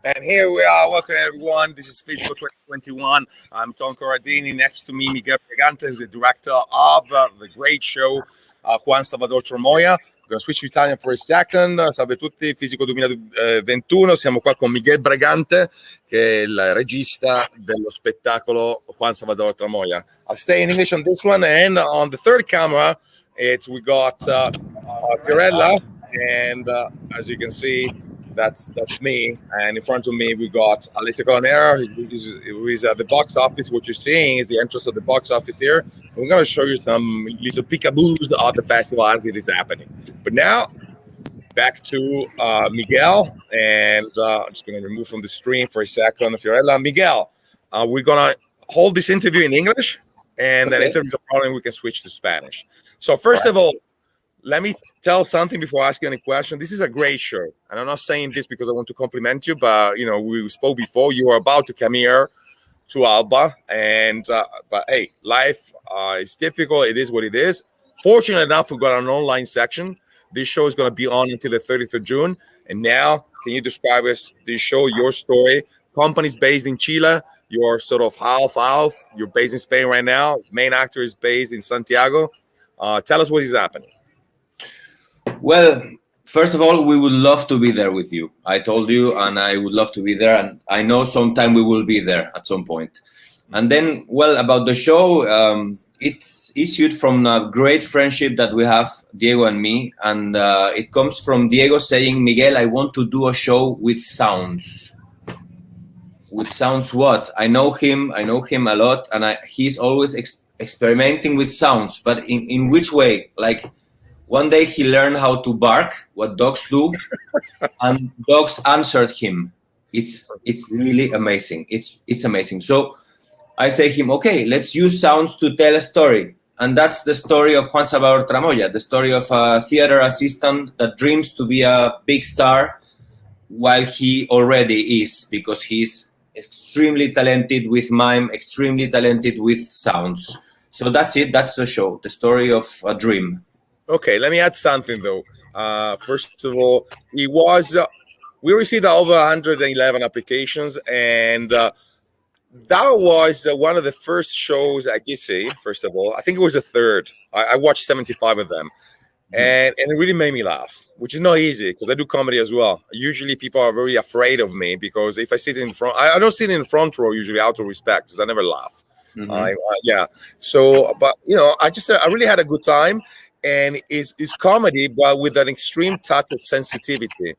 And here we are. Welcome, everyone. This is Physical 2021. I'm Tom Corradini. Next to me, Miguel Bregante, who's the director of the great show Juan Salvador Tramoya. We're going to switch to Italian for a second. Salve a tutti, Fisico 2021. Siamo qua con Miguel Bregante, che è il regista dello spettacolo Juan Salvador Tramoya. I'll stay in English on this one. And on the third camera, we got Fiorella. And as you can see, that's me, and in front of me we got Alicia Colonera, who is at the box office. What you're seeing is the entrance of the box office here. We're going to show you some little peekaboos of the festival as it is happening. But now, back to Miguel, and I'm just going to remove from the screen for a second Fiorella. Miguel, we're going to hold this interview in English, and then if there's a problem, we can switch to Spanish. So first of all, let me tell something before asking any question. This is a great show. And I'm not saying this because I want to compliment you, but, you know, we spoke before. You are about to come here to Alba. And, but, hey, life is difficult. It is what it is. Fortunately enough, we've got an online section. This show is going to be on until the 30th of June. And now, can you describe us this show, your story? Company's based in Chile. You're sort of half. You're based in Spain right now. Main actor is based in Santiago. Tell us what is happening. Well, first of all, we would love to be there with you. I told you, and I would love to be there. And I know sometime we will be there at some point. And then, well, about the show, it's issued from a great friendship that we have, Diego and me. And it comes from Diego saying, Miguel, I want to do a show with sounds. With sounds what? I know him a lot. And he's always experimenting with sounds. But in which way? Like, one day he learned how to bark, what dogs do, and dogs answered him. It's really amazing. It's amazing. So I say to him, okay, let's use sounds to tell a story. And that's the story of Juan Salvador Tramoya, the story of a theater assistant that dreams to be a big star while he already is, because he's extremely talented with mime, extremely talented with sounds. So that's it. That's the show, the story of a dream. Okay, let me add something though. First of all, it was we received over 111 applications, and that was one of the first shows at GISI. First of all, I think it was the third. I watched 75 of them, and it really made me laugh, which is not easy because I do comedy as well. Usually, people are very afraid of me because if I sit in front, I don't sit in the front row usually out of respect because I never laugh. Yeah. So, but you know, I really had a good time. And it's comedy, but with an extreme touch of sensitivity.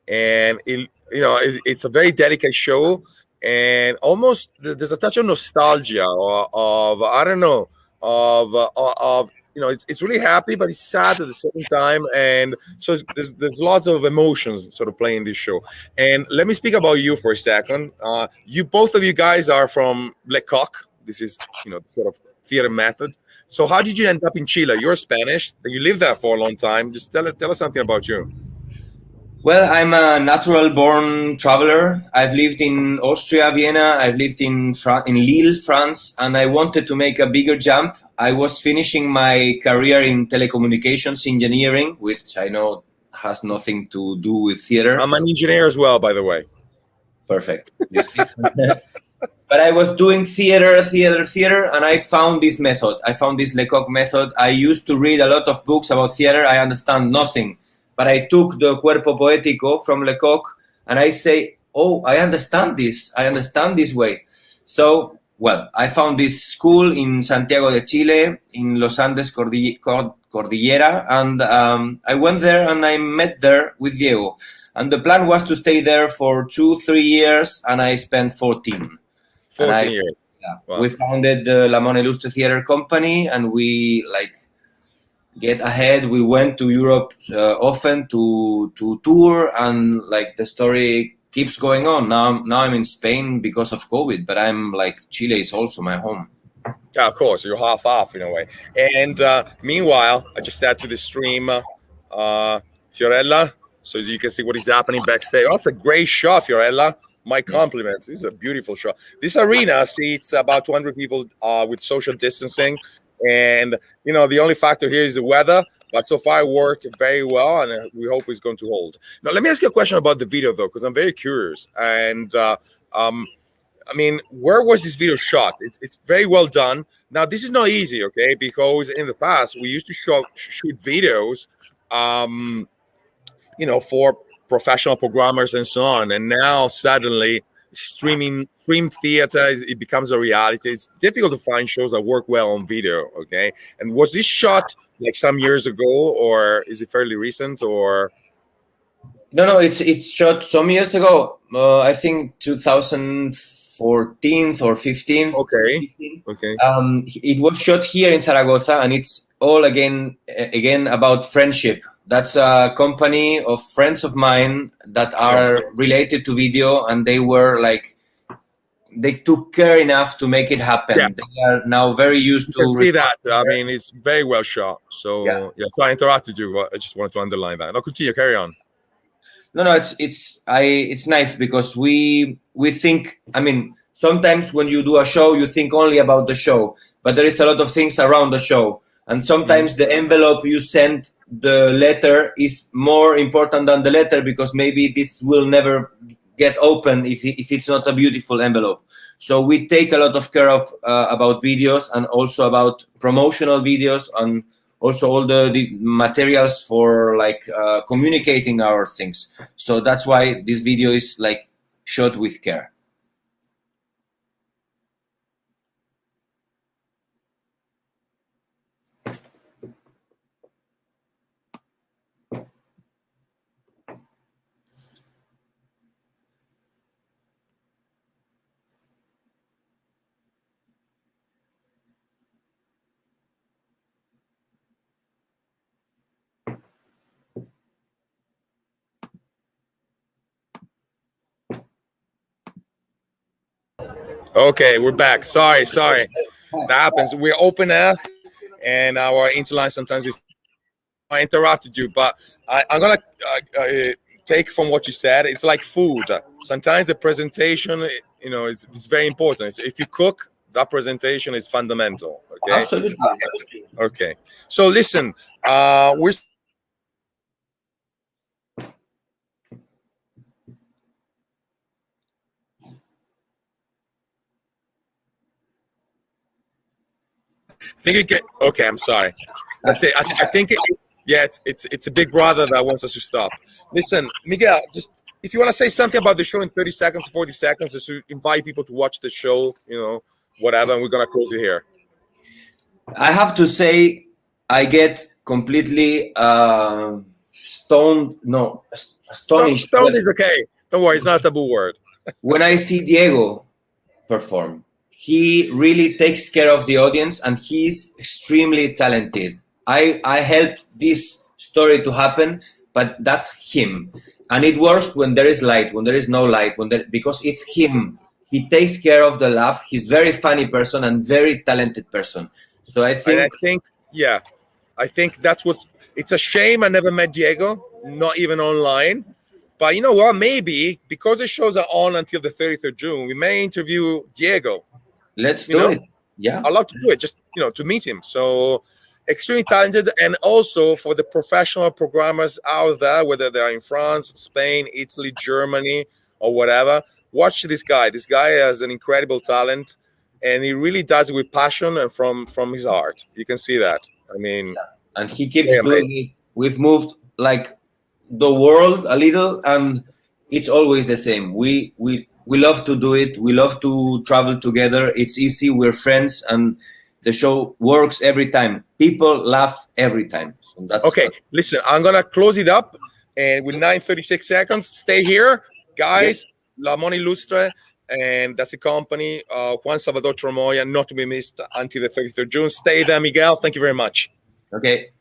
And it's a very delicate show, and almost there's a touch of nostalgia, or of I don't know, of you know, it's really happy, but it's sad at the same time. And so there's lots of emotions sort of playing this show. And let me speak about you for a second. Both of you guys are from Le Coq. This is, you know, sort of theater method. So how did you end up in Chile? You're Spanish. You lived there for a long time. Just tell us something about you. Well, I'm a natural-born traveler. I've lived in Austria, Vienna. I've lived in Lille, France, and I wanted to make a bigger jump. I was finishing my career in telecommunications engineering, which I know has nothing to do with theater. I'm an engineer as well, by the way. Perfect. But I was doing theater, and I found this method. I found this Lecoq method. I used to read a lot of books about theater. I understand nothing. But I took the Cuerpo Poético from Lecoq, and I say, oh, I understand this. I understand this way. So, well, I found this school in Santiago de Chile, in Los Andes Cordillera, and I went there and I met there with Diego. And the plan was to stay there for 2-3 years, and I spent 14. 14 years. Yeah. Wow. We founded the Ilustre Theater Company, and we get ahead. We went to Europe often to tour, and the story keeps going on. Now I'm in Spain because of COVID, but I'm like, Chile is also my home. Yeah, of course, you're half off in a way. And meanwhile, I just add to the stream Fiorella, so you can see what is happening backstage. Oh, it's a great shot, Fiorella. My compliments. This is a beautiful shot. This arena seats about 200 people with social distancing, and the only factor here is the weather. But so far, it worked very well, and we hope it's going to hold. Now, let me ask you a question about the video, though, because I'm very curious. And I mean, where was this video shot? It's very well done. Now, this is not easy, okay? Because in the past, we used to shoot videos, for professional programmers and so on. And now, suddenly, stream theater, it becomes a reality. It's difficult to find shows that work well on video, okay? And was this shot like some years ago, or is it fairly recent, or? No, it's shot some years ago. I think 2014 or 15. Okay. It was shot here in Zaragoza, and it's all again about friendship. That's a company of friends of mine that are related to video, and they took care enough to make it happen. Yeah. They are now very used to see that. I mean, it's very well shot. So yeah, so I interrupted you, but I just wanted to underline that. Now continue, carry on. No, it's nice because we think. I mean, sometimes when you do a show, you think only about the show, but there is a lot of things around the show, and sometimes the envelope you send the letter is more important than the letter, because maybe this will never get open if it's not a beautiful envelope. So we take a lot of care of about videos, and also about promotional videos, and also all the materials for communicating our things. So that's why this video is shot with care. Okay, we're back. Sorry. That happens. We're open air, and our interline sometimes I interrupted you, but I'm gonna take from what you said. It's like food. Sometimes the presentation, it's very important. If you cook, that presentation is fundamental. Okay. Absolutely. Okay. So listen, we're. Okay, I'm sorry. That's it. I think it's a big brother that wants us to stop. Listen, Miguel, just if you want to say something about the show in 30 seconds, 40 seconds, just to invite people to watch the show, whatever, and we're gonna close it here. I have to say, I get completely astonished. Stoned is okay. Don't worry, it's not a taboo word. When I see Diego perform, he really takes care of the audience, and he's extremely talented. I helped this story to happen, but that's him. And it works when there is light, when there is no light, because it's him. He takes care of the laugh. He's very funny person and very talented person. So I think that's it's a shame I never met Diego, not even online. But you know what? Maybe because the shows are on until the 30th of June, we may interview Diego. Let's do it. Yeah, I'd love to do it, just to meet him. So extremely talented, and also for the professional programmers out there, whether they're in France, Spain, Italy, Germany, or whatever, watch this guy. This guy has an incredible talent, and he really does it with passion and from his heart. You can see that. I mean, and he keeps doing it. We've moved the world a little, and it's always the same. We love to do it. We love to travel together. It's easy. We're friends, and the show works every time. People laugh every time. So that's okay. Listen, I'm gonna close it up, and with 9:36 seconds, stay here, guys. La Mona Ilustre, and that's a company. Juan Salvador Tromoya, not to be missed until the 30th of June. Stay there, Miguel. Thank you very much. Okay.